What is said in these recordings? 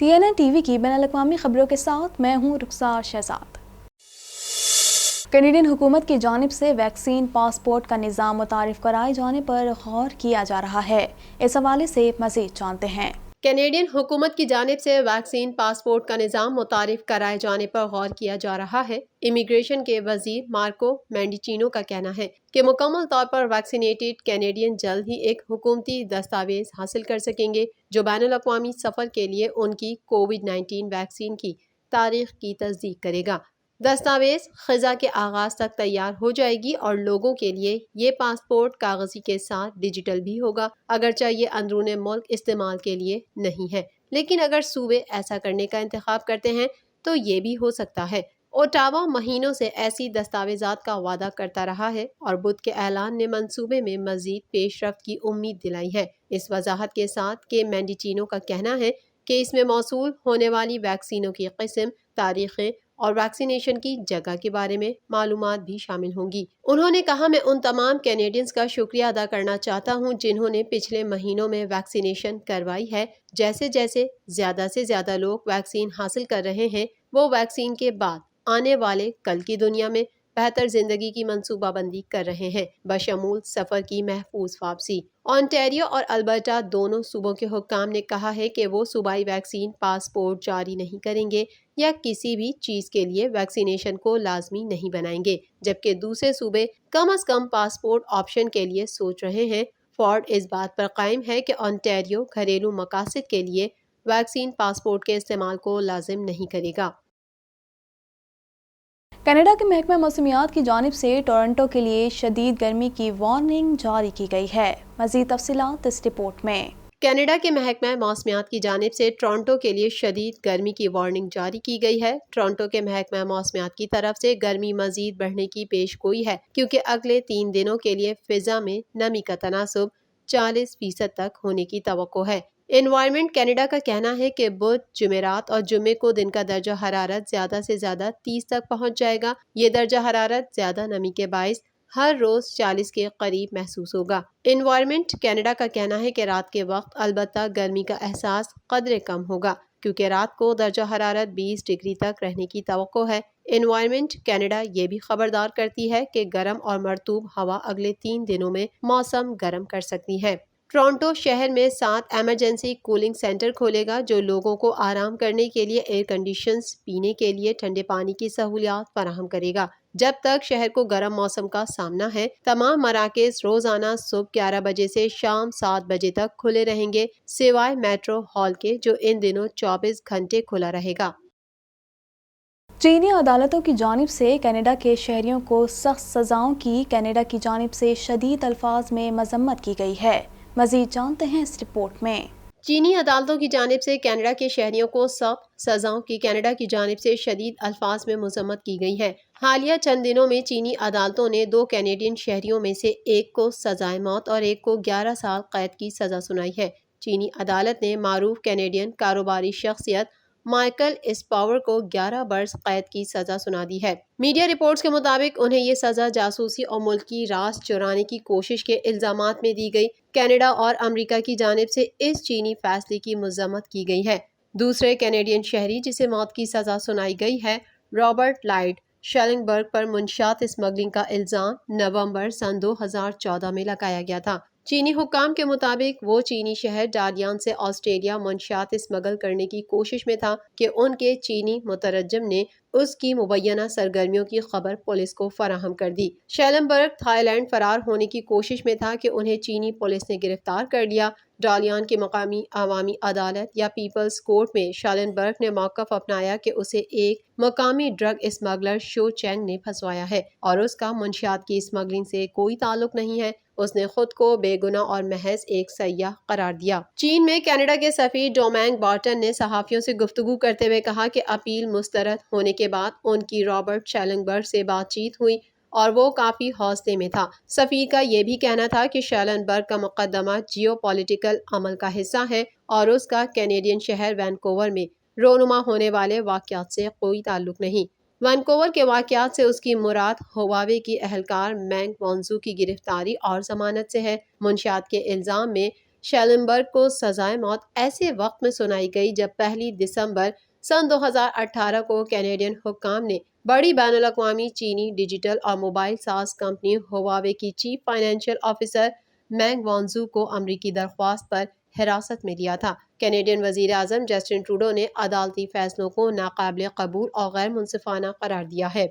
TNN TV کی بین الاقوامی خبروں کے ساتھ میں ہوں رخسار شہزاد۔ کینیڈین حکومت کی جانب سے ویکسین پاسپورٹ کا نظام متعارف کرائے جانے پر غور کیا جا رہا ہے۔ اس حوالے سے مزید جانتے ہیں۔ کینیڈین حکومت کی جانب سے ویکسین پاسپورٹ کا نظام متعارف کرائے جانے پر غور کیا جا رہا ہے۔ امیگریشن کے وزیر مارکو مینڈیچینو کا کہنا ہے کہ مکمل طور پر ویکسینیٹڈ کینیڈین جلد ہی ایک حکومتی دستاویز حاصل کر سکیں گے جو بین الاقوامی سفر کے لیے ان کی کووڈ-19 ویکسین کی تاریخ کی تصدیق کرے گا۔ دستاویز خزاں کے آغاز تک تیار ہو جائے گی اور لوگوں کے لیے یہ پاسپورٹ کاغذی کے ساتھ ڈیجیٹل بھی ہوگا، اگرچہ یہ اندرون ملک استعمال کے لیے نہیں ہے، لیکن اگر صوبے ایسا کرنے کا انتخاب کرتے ہیں تو یہ بھی ہو سکتا ہے۔ اوٹاوا مہینوں سے ایسی دستاویزات کا وعدہ کرتا رہا ہے اور بدھ کے اعلان نے منصوبے میں مزید پیش رفت کی امید دلائی ہے۔ اس وضاحت کے ساتھ کہ مینڈیچینو کا کہنا ہے کہ اس میں موصول ہونے والی ویکسینوں کی قسم، تاریخیں اور ویکسینیشن کی جگہ کے بارے میں معلومات بھی شامل ہوں گی۔ انہوں نے کہا، میں ان تمام کینیڈینز کا شکریہ ادا کرنا چاہتا ہوں جنہوں نے پچھلے مہینوں میں ویکسینیشن کروائی ہے۔ جیسے جیسے زیادہ سے زیادہ لوگ ویکسین حاصل کر رہے ہیں، وہ ویکسین کے بعد آنے والے کل کی دنیا میں بہتر زندگی کی منصوبہ بندی کر رہے ہیں، بشمول سفر کی محفوظ واپسی۔ اونٹاریو اور البرٹا دونوں صوبوں کے حکام نے کہا ہے کہ وہ صوبائی ویکسین پاسپورٹ جاری نہیں کریں گے یا کسی بھی چیز کے لیے ویکسینیشن کو لازمی نہیں بنائیں گے، جبکہ دوسرے صوبے کم از کم پاسپورٹ آپشن کے لیے سوچ رہے ہیں۔ فورڈ اس بات پر قائم ہے کہ اونٹاریو گھریلو مقاصد کے لیے ویکسین پاسپورٹ کے استعمال کو لازم نہیں کرے گا۔ کینیڈا کے محکمہ موسمیات کی جانب سے ٹورنٹو کے لیے شدید گرمی کی وارننگ جاری کی گئی ہے۔ مزید تفصیلات اس رپورٹ میں۔ کینیڈا کے محکمہ موسمیات کی جانب سے ٹورنٹو کے لیے شدید گرمی کی وارننگ جاری کی گئی ہے۔ ٹورنٹو کے محکمہ موسمیات کی طرف سے گرمی مزید بڑھنے کی پیش گوئی ہے کیونکہ اگلے 3 دنوں کے لیے فضا میں نمی کا تناسب 40% تک ہونے کی توقع ہے۔ انوائرمنٹ کینیڈا کا کہنا ہے کہ بدھ، جمعرات اور جمعے کو دن کا درجہ حرارت زیادہ سے زیادہ 30 تک پہنچ جائے گا۔ یہ درجہ حرارت زیادہ نمی کے باعث ہر روز 40 کے قریب محسوس ہوگا۔ انوائرمنٹ کینیڈا کا کہنا ہے کہ رات کے وقت البتہ گرمی کا احساس قدرے کم ہوگا کیونکہ رات کو درجہ حرارت 20 ڈگری تک رہنے کی توقع ہے۔ انوائرمنٹ کینیڈا یہ بھی خبردار کرتی ہے کہ گرم اور مرطوب ہوا اگلے 3 دنوں میں موسم گرم کر سکتی ہے۔ ٹورنٹو شہر میں 7 ایمرجنسی کولنگ سینٹر کھولے گا جو لوگوں کو آرام کرنے کے لیے ایئر کنڈیشنز، پینے کے لیے ٹھنڈے پانی کی سہولیات فراہم کرے گا۔ جب تک شہر کو گرم موسم کا سامنا ہے، تمام مراکز روزانہ صبح 11 بجے سے شام 7 بجے تک کھلے رہیں گے، سوائے میٹرو ہال کے جو ان دنوں 24 گھنٹے کھلا رہے گا۔ چینی عدالتوں کی جانب سے کینیڈا کے شہریوں کو سخت سزاؤں کی کینیڈا کی جانب سے شدید الفاظ میں مذمت کی گئی ہے۔ مزید جانتے ہیں اس رپورٹ میں۔ چینی عدالتوں کی جانب سے کینیڈا کے شہریوں کو سخت سزاؤں کی کینیڈا کی جانب سے شدید الفاظ میں مذمت کی گئی ہے۔ حالیہ چند دنوں میں چینی عدالتوں نے 2 کینیڈین شہریوں میں سے ایک کو سزائے موت اور ایک کو 11 سال قید کی سزا سنائی ہے۔ چینی عدالت نے معروف کینیڈین کاروباری شخصیت مائیکل اسپاور کو 11 برس قید کی سزا سنا دی ہے۔ میڈیا رپورٹس کے مطابق انہیں یہ سزا جاسوسی اور ملکی راز چرانے کی کوشش کے الزامات میں دی گئی۔ کینیڈا اور امریکہ کی جانب سے اس چینی فیصلے کی مذمت کی گئی ہے۔ دوسرے کینیڈین شہری جسے موت کی سزا سنائی گئی ہے، رابرٹ لائیڈ شیلنگبرگ پر منشیات اسمگلنگ کا الزام نومبر سن 2014 میں لگایا گیا تھا۔ چینی حکام کے مطابق وہ چینی شہر ڈالیان سے آسٹریلیا منشیات اسمگل کرنے کی کوشش میں تھا کہ ان کے چینی مترجم نے اس کی مبینہ سرگرمیوں کی خبر پولیس کو فراہم کر دی۔ شیلنبرگ تھائی لینڈ فرار ہونے کی کوشش میں تھا کہ انہیں چینی پولیس نے گرفتار کر لیا۔ ڈالیان کی مقامی عوامی عدالت یا پیپلز کورٹ میں شیلنبرگ نے موقف اپنایا کہ اسے ایک مقامی ڈرگ اسمگلر شو چینگ نے پھنسوایا ہے اور اس کا منشیات کی اسمگلنگ سے کوئی تعلق نہیں ہے۔ اس نے خود کو بے گناہ اور محض ایک سیاح قرار دیا۔ چین میں کینیڈا کے سفیر ڈومینگ بارٹن نے صحافیوں سے گفتگو کرتے ہوئے کہا کہ اپیل مسترد ہونے کے بعد ان کی رابرٹ شیلنبرگ سے بات چیت ہوئی اور وہ کافی حوصلے میں تھا۔ سفیر کا یہ بھی کہنا تھا کہ شیلنبرگ کا مقدمہ جیو پولیٹیکل عمل کا حصہ ہے اور اس کا کینیڈین شہر وینکوور میں رونما ہونے والے واقعات سے کوئی تعلق نہیں۔ وینکوور کے واقعات سے اس کی مراد ہواوے کی اہلکار مینگ وانزو کی گرفتاری اور ضمانت سے ہے۔ منشیات کے الزام میں شیلنبرگ کو سزائے موت ایسے وقت میں سنائی گئی جب 1 دسمبر سن 2018 کو کینیڈین حکام نے بڑی بین الاقوامی چینی ڈیجیٹل اور موبائل ساز کمپنی ہواوے کی چیف فائنینشیل آفیسر مینگ وانزو کو امریکی درخواست پر حراست میں لیا تھا۔ کینیڈین وزیر اعظم جسٹن ٹروڈو نے عدالتی فیصلوں کو ناقابل قبول اور غیر منصفانہ قرار دیا ہے۔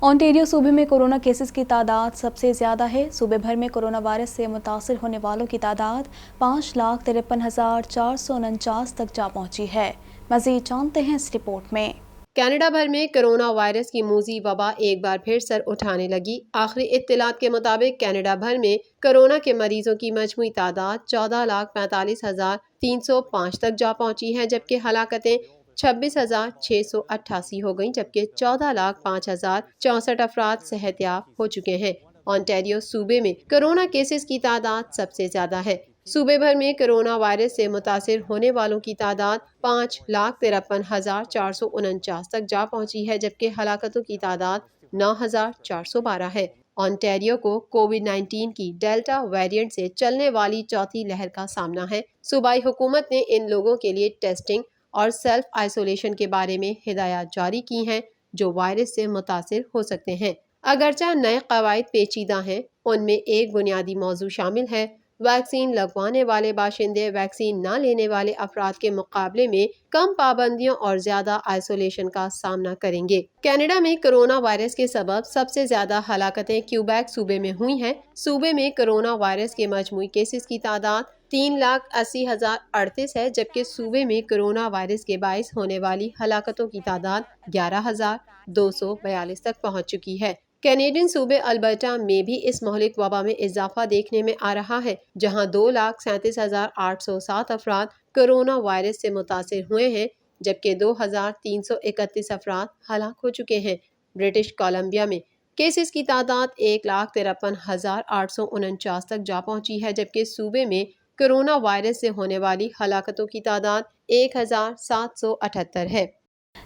اونٹیریو صوبے میں کورونا کیسز کی تعداد سب سے زیادہ ہے۔ صوبے بھر میں کورونا وائرس سے متاثر ہونے والوں کی تعداد 5,53,449 تک جا پہنچی ہے۔ مزید جانتے ہیں اس رپورٹ میں۔ کینیڈا بھر میں کرونا وائرس کی موذی وبا ایک بار پھر سر اٹھانے لگی۔ آخری اطلاعات کے مطابق کینیڈا بھر میں کرونا کے مریضوں کی مجموعی تعداد 14,45,305 تک جا پہنچی ہے، جبکہ ہلاکتیں 26,688 ہو گئیں، جبکہ 14,05,064 افراد صحت یاب ہو چکے ہیں۔ اونٹیریو صوبے میں کرونا کیسز کی تعداد سب سے زیادہ ہے۔ صوبے بھر میں کرونا وائرس سے متاثر ہونے والوں کی تعداد 5,53,449 تک جا پہنچی ہے، جبکہ ہلاکتوں کی تعداد 9,412 ہے۔ اونٹیریو کو کووڈ-19 کی ڈیلٹا ویریئنٹ سے چلنے والی چوتھی لہر کا سامنا ہے۔ صوبائی حکومت نے ان لوگوں کے لیے ٹیسٹنگ اور سیلف آئسولیشن کے بارے میں ہدایات جاری کی ہیں جو وائرس سے متاثر ہو سکتے ہیں۔ اگرچہ نئے قواعد پیچیدہ ہیں، ان میں ایک بنیادی موضوع شامل ہے: ویکسین لگوانے والے باشندے ویکسین نہ لینے والے افراد کے مقابلے میں کم پابندیوں اور زیادہ آئسولیشن کا سامنا کریں گے۔ کینیڈا میں کرونا وائرس کے سبب سب سے زیادہ ہلاکتیں کیوبیک صوبے میں ہوئی ہیں۔ صوبے میں کرونا وائرس کے مجموعی کیسز کی تعداد 3,80,038 ہے، جبکہ صوبے میں کرونا وائرس کے باعث ہونے والی ہلاکتوں کی تعداد 11,242 تک پہنچ چکی ہے۔ کینیڈین صوبے البرٹا میں بھی اس مہلک وبا میں اضافہ دیکھنے میں آ رہا ہے، جہاں 2,37,807 افراد کرونا وائرس سے متاثر ہوئے ہیں، جبکہ 2,331 افراد ہلاک ہو چکے ہیں۔ برٹش کولمبیا میں کیسز کی تعداد 1,53,849 تک جا پہنچی ہے، جبکہ صوبے میں کرونا وائرس سے ہونے والی ہلاکتوں کی تعداد 1,778 ہے۔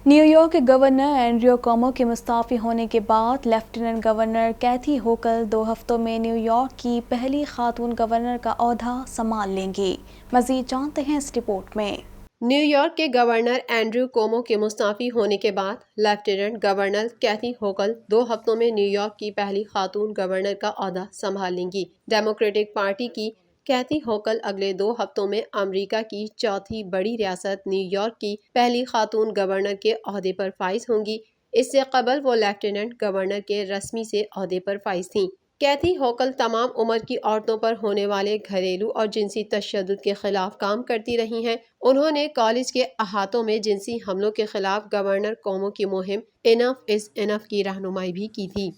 نیو یارک کے گورنر اینڈریو کومو کے مستعفی ہونے کے بعد لیفٹیننٹ گورنر کیتھی ہوکل 2 ہفتوں میں نیو یارک کی پہلی خاتون گورنر کا عہدہ سنبھال لیں گی۔ مزید جانتے ہیں اس رپورٹ میں۔ نیو یارک کے گورنر اینڈریو کومو کے مستعفی ہونے کے بعد لیفٹیننٹ گورنر کیتھی ہوکل 2 ہفتوں میں نیو یارک کی پہلی خاتون گورنر کا عہدہ سنبھال لیں گی۔ ڈیموکریٹک پارٹی کی کیتھی ہوکل اگلے 2 ہفتوں میں امریکہ کی چوتھی بڑی ریاست نیو یارک کی پہلی خاتون گورنر کے عہدے پر فائز ہوں گی۔ اس سے قبل وہ لیفٹیننٹ گورنر کے رسمی سے عہدے پر فائز تھیں۔ کیتھی ہوکل تمام عمر کی عورتوں پر ہونے والے گھریلو اور جنسی تشدد کے خلاف کام کرتی رہی ہیں۔ انہوں نے کالج کے احاطوں میں جنسی حملوں کے خلاف گورنر کومو کی مہم انف از انف کی رہنمائی بھی کی تھی۔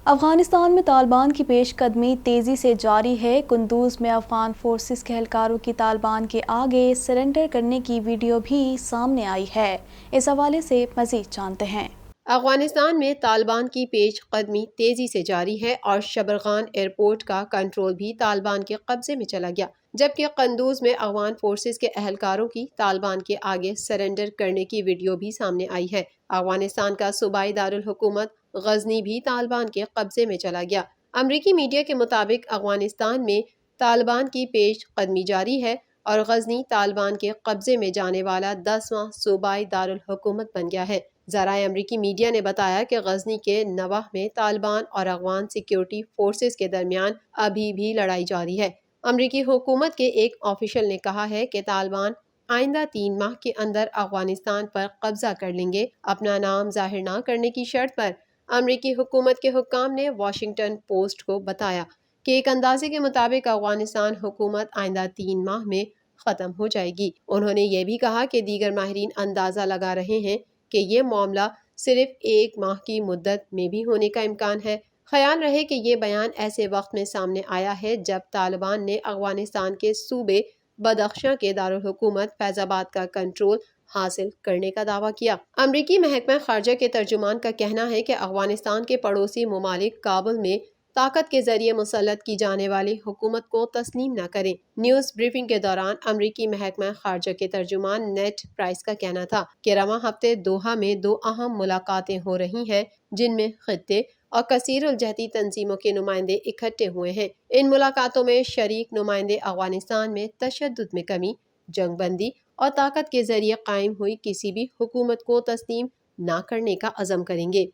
افغانستان میں طالبان کی پیش قدمی تیزی سے جاری ہے۔ قندوز میں افغان فورسز کے اہلکاروں کی طالبان کے آگے سرنڈر کرنے کی ویڈیو بھی سامنے آئی ہے۔ اس حوالے سے مزید جانتے ہیں۔ افغانستان میں طالبان کی پیش قدمی تیزی سے جاری ہے اور شبرغان ایئرپورٹ کا کنٹرول بھی طالبان کے قبضے میں چلا گیا، جبکہ قندوز میں افغان فورسز کے اہلکاروں کی طالبان کے آگے سرنڈر کرنے کی ویڈیو بھی سامنے آئی ہے۔ افغانستان کا صوبائی دارالحکومت غزنی بھی طالبان کے قبضے میں چلا گیا۔ امریکی میڈیا کے مطابق افغانستان میں طالبان کی پیش قدمی جاری ہے اور غزنی طالبان کے قبضے میں جانے والا 10واں صوبائی دارالحکومت بن گیا ہے۔ ذرائع امریکی میڈیا نے بتایا کہ غزنی کے نواح میں طالبان اور افغان سیکیورٹی فورسز کے درمیان ابھی بھی لڑائی جاری ہے۔ امریکی حکومت کے ایک آفیشل نے کہا ہے کہ طالبان آئندہ 3 ماہ کے اندر افغانستان پر قبضہ کر لیں گے۔ اپنا نام ظاہر نہ کرنے کی شرط پر امریکی حکومت کے حکام نے واشنگٹن پوسٹ کو بتایا کہ ایک اندازے کے مطابق افغانستان حکومت آئندہ 3 ماہ میں ختم ہو جائے گی۔ انہوں نے یہ بھی کہا کہ دیگر ماہرین اندازہ لگا رہے ہیں کہ یہ معاملہ صرف 1 ماہ کی مدت میں بھی ہونے کا امکان ہے۔ خیال رہے کہ یہ بیان ایسے وقت میں سامنے آیا ہے جب طالبان نے افغانستان کے صوبے بدخشاں کے دارالحکومت فیض آباد کا کنٹرول حاصل کرنے کا دعویٰ کیا۔ امریکی محکمہ خارجہ کے ترجمان کا کہنا ہے کہ افغانستان کے پڑوسی ممالک کابل میں طاقت کے ذریعے مسلط کی جانے والی حکومت کو تسلیم نہ کریں۔ نیوز بریفنگ کے دوران امریکی محکمہ خارجہ کے ترجمان نیڈ پرائس کا کہنا تھا کہ رواں ہفتے دوحہ میں 2 اہم ملاقاتیں ہو رہی ہیں جن میں خطے اور کثیر الجہتی تنظیموں کے نمائندے اکٹھے ہوئے ہیں۔ ان ملاقاتوں میں شریک نمائندے افغانستان میں تشدد میں کمی، جنگ بندی اور طاقت کے ذریعے قائم ہوئی کسی بھی حکومت کو تسلیم نہ کرنے کا عزم کریں گے۔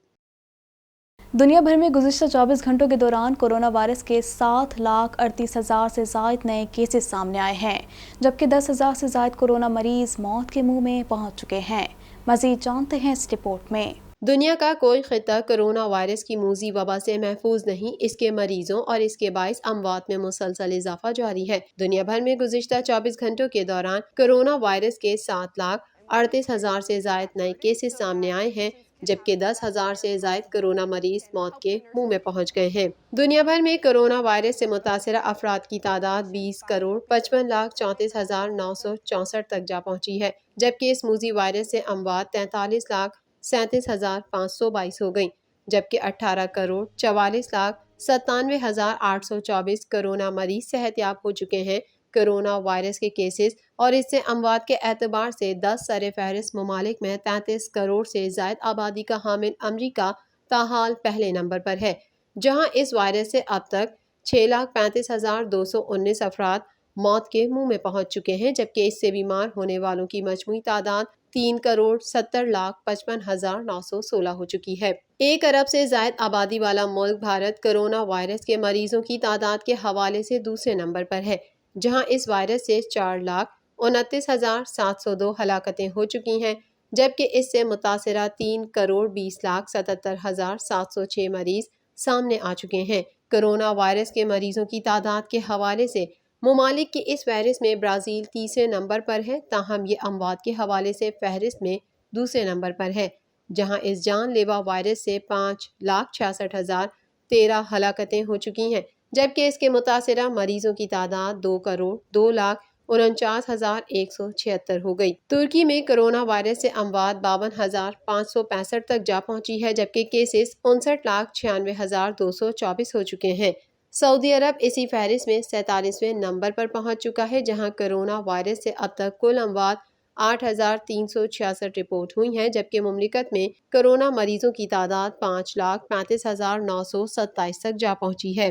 دنیا بھر میں گزشتہ 24 گھنٹوں کے دوران کورونا وائرس کے 7,38,000 سے زائد نئے کیسز سامنے آئے ہیں، جبکہ 10,000 سے زائد کورونا مریض موت کے منہ میں پہنچ چکے ہیں۔ مزید جانتے ہیں اس رپورٹ میں۔ دنیا کا کوئی خطہ کرونا وائرس کی موذی وبا سے محفوظ نہیں، اس کے مریضوں اور اس کے باعث اموات میں مسلسل اضافہ جاری ہے۔ دنیا بھر میں گزشتہ 24 گھنٹوں کے دوران کرونا وائرس کے 7,38,000 سے زائد نئے کیسز سامنے آئے ہیں، جبکہ 10,000 سے زائد کرونا مریض موت کے منہ میں پہنچ گئے ہیں۔ دنیا بھر میں کرونا وائرس سے متاثرہ افراد کی تعداد 20,55,34,964 تک جا پہنچی ہے، جبکہ اس موذی وائرس سے اموات 43,37,522 ہو گئیں، جبکہ 18,44,97,824 کرونا مریض صحت یاب ہو چکے ہیں۔ کرونا وائرس کے کیسز اور اس سے اموات کے اعتبار سے 10 سر فہرست ممالک میں 33 کروڑ سے زائد آبادی کا حامل امریکہ تاحال پہلے نمبر پر ہے، جہاں اس وائرس سے اب تک 6,35,219 افراد موت کے منہ میں پہنچ چکے ہیں، جبکہ اس سے بیمار ہونے والوں کی مجموعی تعداد 3,70,55,916 ہو چکی ہے۔ 1 ارب سے زائد آبادی والا ملک بھارت کرونا وائرس کے مریضوں کی تعداد کے حوالے سے دوسرے نمبر پر ہے، جہاں اس وائرس سے 4,29,702 ہلاکتیں ہو چکی ہیں، جبکہ اس سے متاثرہ 3,20,77,706 مریض سامنے آ چکے ہیں۔ کرونا وائرس کے مریضوں کی تعداد کے حوالے سے ممالک کی اس فہرست میں برازیل تیسرے نمبر پر ہے، تاہم یہ اموات کے حوالے سے فہرست میں دوسرے نمبر پر ہے، جہاں اس جان لیوا وائرس سے 5,66,013 ہلاکتیں ہو چکی ہیں، جبکہ اس کے متاثرہ مریضوں کی تعداد 2,02,49,176 ہو گئی۔ ترکی میں کرونا وائرس سے اموات 52,565 تک جا پہنچی ہے، جبکہ کیسز 59,96,224 ہو چکے ہیں۔ سعودی عرب اسی فہرست میں 47ویں نمبر پر پہنچ چکا ہے، جہاں کرونا وائرس سے اب تک کل اموات 8,366 رپورٹ ہوئی ہیں، جبکہ مملکت میں کرونا مریضوں کی تعداد 5,35,927 تک جا پہنچی ہے۔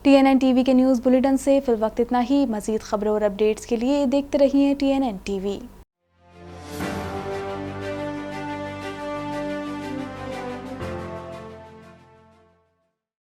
TNN ٹی وی کے نیوز بلیٹن سے فی الوقت اتنا ہی۔ مزید خبروں اور اپڈیٹس کے لیے دیکھتے رہیے TNN ٹی وی۔